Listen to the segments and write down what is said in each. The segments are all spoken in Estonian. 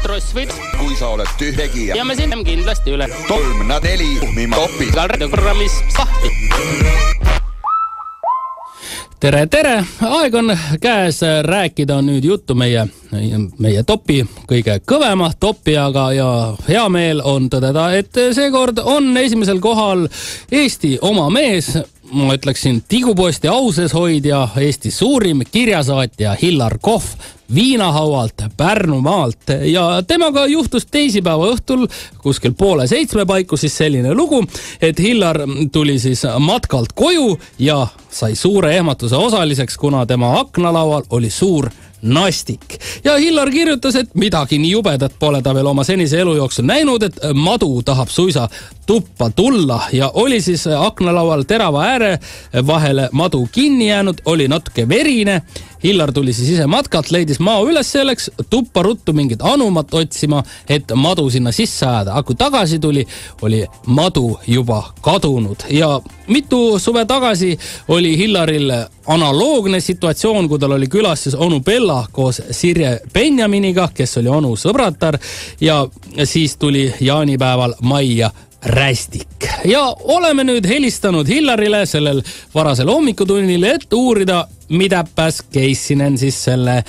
Kross või kui sa oled tühtegija ja me siin kindlasti üle tolmna teli topi programmis sahti. Tere, aeg on käes rääkida nüüd juttu meie topi kõige kõvema topijaga ja hea meel on tõdeda, et seekord on esimesel kohal Eesti oma mees, ma ütleksin tiguposti auseeshoidja, Eesti suurim kirjasaatja Hillar Kohv Viinahaualt Pärnumaalt ja temaga juhtus teisipäeva õhtul kuskil 6:30 paiku siis selline lugu, et Hillar tuli siis matkalt koju ja sai suure ehmatuse osaliseks, kuna tema aknalaual oli suur nastik. Ja Hillar kirjutas, et midagi nii jubedat pole ta veel oma senise elu jooksul näinud, et madu tahab suisa tuppa tulla ja oli siis aknalaual terava ääre vahele madu kinni jäänud, oli natuke verine. Hillar tuli siis ise matkalt, leidis mao üles selleks, tuppa ruttu mingit anumat otsima, et madu sinna sisse ajada. Aga kui tagasi tuli, oli madu juba kadunud ja mitu suve tagasi oli Hillaril analoogne situatsioon, kui tal oli külas siis onu Bella koos Sirje Benjaminiga, kes oli onu sõbratar ja siis tuli jaanipäeval majja rästik. Ja oleme nüüd helistanud Hillarile sellel varasel hommikutunnil, et uurida, mitäpäs keissinen siis selle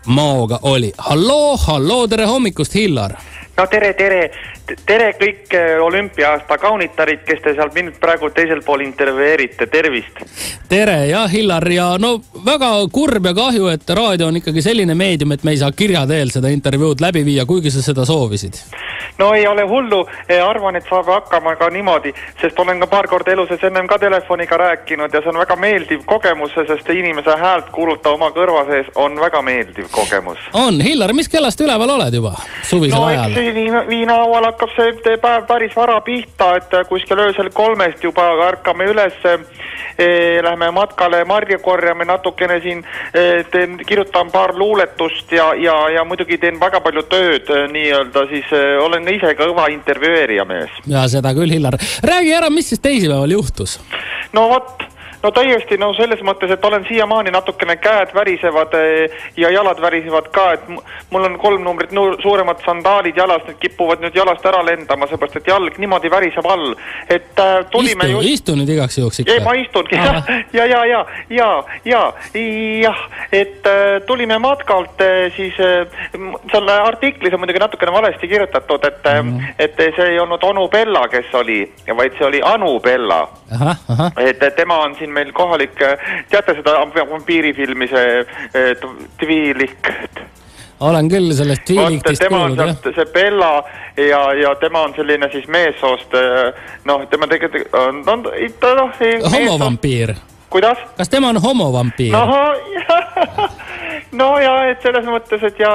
maoga oli. Halloo, tere hommikust, Hillar! No tere kõik olümpiaasta kaunitarid, kes te seal mind praegu teisel pool intervjueerite, tervist! Tere, ja Hillar, ja no väga kurb ja kahju, et raadio on ikkagi selline meedium, et me ei saa kirja teel seda intervjuud läbi viia, kuigi sa seda soovisid. No ei ole hullu, arvan, et saab hakkama ka niimoodi, sest olen ka paar korda eluses ennem ka telefoniga rääkinud ja see on väga meeldiv kogemus, sest inimese häält kuulata oma kõrva sees on väga meeldiv kogemus. On, Hillar, mis kellast üleval oled juba suvisel ajal? No Viinahaual hakkab see päev päris vara pihta, et kuskil öösel 3 juba ärkame üles, lähme matkale marja korjame natukene siin, kirjutan paar luuletust ja muidugi teen väga palju tööd nii-öelda, siis olen ise kõva intervjueerija mees. Ja seda küll, Hillar. Räägi ära, mis siis teisipäeval juhtus? No täiesti selles mõttes, et olen siiamaani natukene käed värisevad ja jalad värisevad ka, et mul on 3 numbrit suuremad sandaalid jalas, need kippuvad nüüd jalast ära lendama, seepärast, et jalg niimoodi väriseb all. Et tulime istu nüüd igaks juhuks ikka. Ma istungi, et tulime matkalt, siis selle artiklis on muidugi natukene valesti kirjutatud, et see ei olnud onu Bella, kes oli, vaid see oli Anu Bella. Et tema on siin meil kohalik, teate seda vampiirifilmi, see Tviilik? Olen küll sellest Tviiliktist kuulnud, jah. See Bella ja tema on selline siis meessoost, tema tegelikult homovampiir. Kuidas? Kas tema on homovampiir? No ja, et selles mõttes, et ja.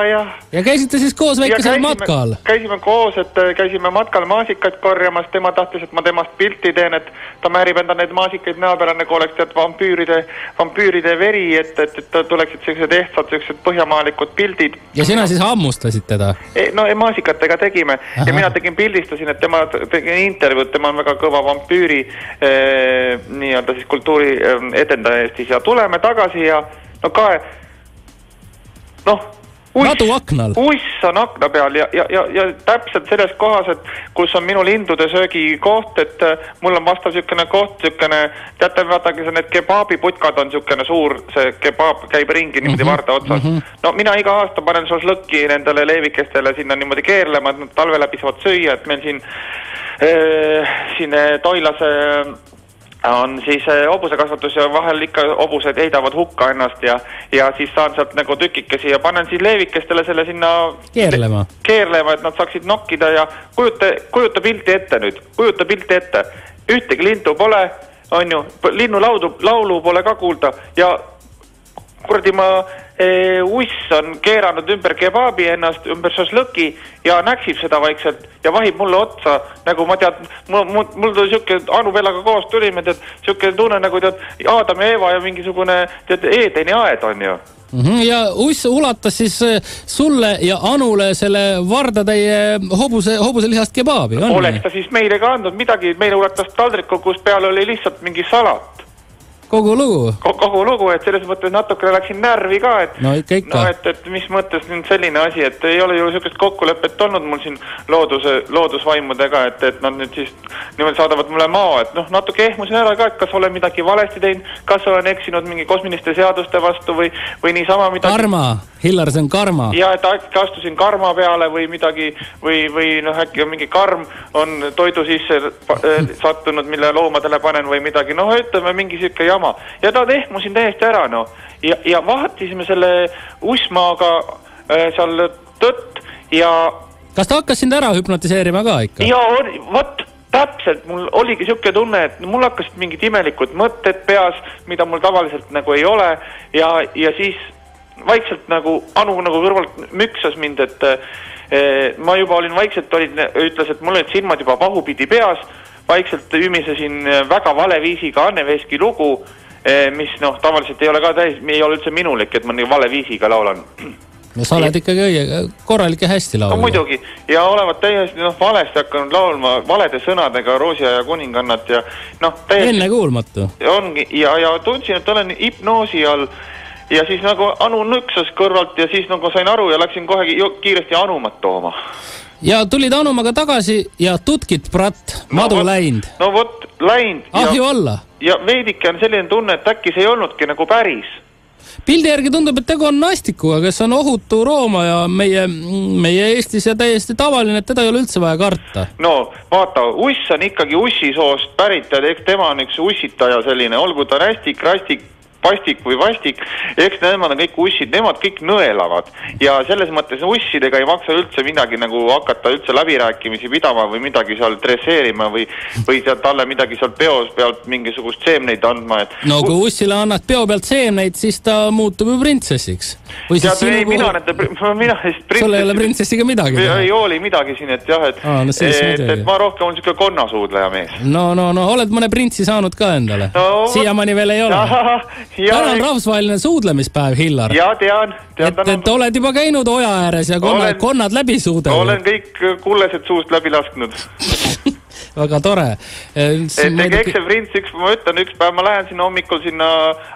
Ja käisite siis koos väikesel matkal? Käisime koos, et käisime matkal maasikaid korjamas, tema tahtis, et ma temast pilti teen, et ta määrib enda neid maasikaid näo peale, nagu oleks tead vampüüride veri, et tuleksid sellised sellised põhjamaalikud pildid. Ja sina siis hammustasid teda? No maasikatega tegime. Aha. Ja mina pildistasin, et tema tegin intervjuud, tema on väga kõva vampüüri nii-öelda siis kultuuri edendaja Eestis ja tuleme tagasi ja madu aknal. Uiss on akna peal ja täpselt selles kohas, et kus on minu lindude söögi koht, et mul on vastav sükene koht, teate, vaadake, need kebaabiputkad on sükene suur, see kebaab käib ringi niimoodi varda otsas. No mina iga aasta panen šašlõkki nendele leevikestele sinna niimoodi keerlema, et nad talve läbi saavad süüa, et meil siin Toilas on siis hobusekasvatus ja vahel ikka hobused heidavad hukka ennast ja siis saan sealt nagu tükikesi ja panen siis leevikestele selle sinna keerlema, et nad saaksid nokkida ja kujuta pilti ette nüüd, ühtegi lintu pole, on ju, linnu laulu pole ka kuulda ja kuradi uiss on keeranud ümber kebaabi ennast, ümber šašlõki ja näksib seda vaikselt ja vahib mulle otsa, nagu ma tead, mul tuli siuke Anu Bellaga koos tulime, tead, siuke tunne nagu tead, Aadam ja Eeva ja mingisugune tead, Eedeni aed on ju. Ja uiss ulatas siis sulle ja Anule selle vardatäie hobuselihast kebaabi, on? Oleks ta siis meile ka andnud midagi, meile ulatas taldriku, kus peal oli lihtsalt mingi salat. kogu lugu. Kogu lugu, et selles mõttes natukene läksin närvi ka, et no ikka. No, et mis mõttes nüüd selline asi, et ei ole ju sellist kokkulepet olnud mul siin loodusvaimudega, et nad nüüd siis niimoodi saadavad mulle mao, et noh, natuke ehmusin ära ka, et kas olen midagi valesti teinud, kas olen eksinud mingi kosmiliste seaduste vastu või niisama midagi. Karma, Hillar, see on karma. Ja, et äkki astusin karma peale või midagi, või noh, äkki mingi karm on toidu sisse sattunud, mille loomadele panen või midagi, noh, ütleme mingi siuke jama. Ja ta ehmusin täiesti ära, no. Ja vahetisime selle Usmaaga seal tõtt ja... Kas ta hakkas sind ära hüpnotiseerima ka ikka? Ja, võt, täpselt, mul oligi siuke tunne, et mul hakkasid mingid imelikud mõtted peas, mida mul tavaliselt nagu ei ole ja siis vaikselt nagu Anu nagu kõrvalt müksas mind, et ma juba olin vaikselt, ütles, et mul olid silmad juba pahupidi peas, vaikselt ümisesin väga vale viisiga Anne Veski lugu, mis noh, tavaliselt ei ole ka ei ole üldse minulik, et ma nii vale viisiga laulan. No sa oled ikkagi korralik ja hästi laulda. No muidugi, ja olevat täiesti valesti hakanud laulma valede sõnadega Roosia ja kuningannat ja noh, täiesti... Enne kuulmatu. Ongi, ja tundsin, et olen hipnoosi all ja siis nagu Anu nõksas kõrvalt ja siis nagu sain aru ja läksin kohe kiiresti Anumat tooma. Ja tulid Anumaga tagasi ja tutkid pratt, madu läinud. No vot, läinud. Ahju alla. Ja veidike on selline tunne, et äkki see ei olnudki nagu päris. Pildi järgi tundub, et tegu on nastikuga, kes on ohutu rooma ja meie Eestis ja täiesti tavaline, et teda ei ole üldse vaja karta. No vaata, uss on ikkagi ussisoost pärit ja eks tema on üks ussitaja selline, olgu ta rästik, rastik, pastik või vastik, eks nemad on kõik ussid, nemad kõik nõelavad ja selles mõttes ussidega ei maksa üldse midagi nagu hakata üldse läbirääkimisi pidama või midagi seal dresseerima või talle midagi seal peos pealt mingisugust seemneid andma, et... No kui ussile annad peo pealt seemneid, siis ta muutub ju printsessiks. Tead, mina sul ei ole printsessiga midagi. Ei oli midagi siin, et jah, et ma rohkem olen siuke konnasuudleja mees. No, oled mõne printsi saanud ka endale? Siiamaani veel ei ole. Täna on rahvusvaheline suudlemispäev, Hillar. Ja tean. Et oled juba käinud oja ääres ja konnad läbi suudel. Olen kõik kullesed suust läbi lasknud. Väga tore. Eks see prints, ma ütlen, üks päev ma lähen sinna hommikul sinna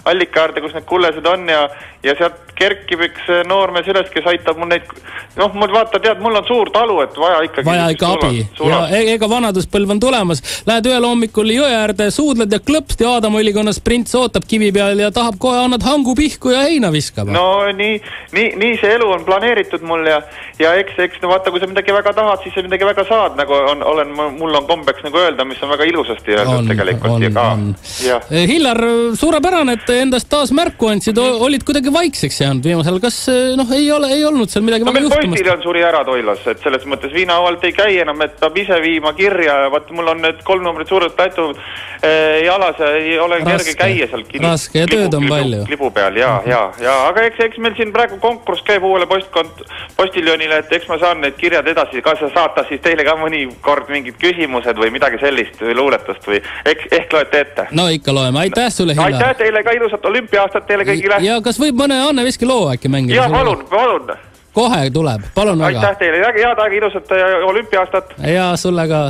allikaarde, kus need kullesed on ja sealt kerkib üks noormees üles, kes aitab mul neid, noh, mul vaata, tead, mul on suur talu, et vaja ikka abi. Ja ega vanaduspõlv on tulemas. Lähed ühel hommikul jõe äärde, suudled ja klõpsti Aadama ülikonnas prints ootab kivi peal ja tahab kohe annad hangu pihku ja heina viskama. No nii see elu on planeeritud mul ja eks vaata, kui sa midagi väga tahad, siis sa midagi väga saad, nagu mul on kombeks nagu öelda, mis on väga ilusasti öeldud tegelikult. Hillar, suurepärane, et endast taas märku andsid, olid kuidagi vaikseks jäänud viimasel, kas ei olnud seal midagi väga juhtumast? Postil on suri ära Toilas, et selles mõttes viinaavalt ei käi enam, et peab ise viima kirja ja vaat mul on need 3 numbrit suured tätud jalas ja ei ole kerge käia seal raske ja tööd on palju. Klibu peal, aga eks meil siin praegu konkurss käib uuele postiljonile, et eks ma saan need kirjad edasi ka saata siis teile ka mõni kord mingid küsimused või midagi sellist või luuletust või ehk loete ette. No ikka loeme, aitäh sulle, Hillar. Aitäh teile ka ilusat olümpiaastat teile kõigile. Ja kas võib mõne Anne Veski loo äkki mängida? Ja, palun. Kohe tuleb, palun väga. Aitäh teile, head aega ilusat olümpiaastat. Ja sulle ka.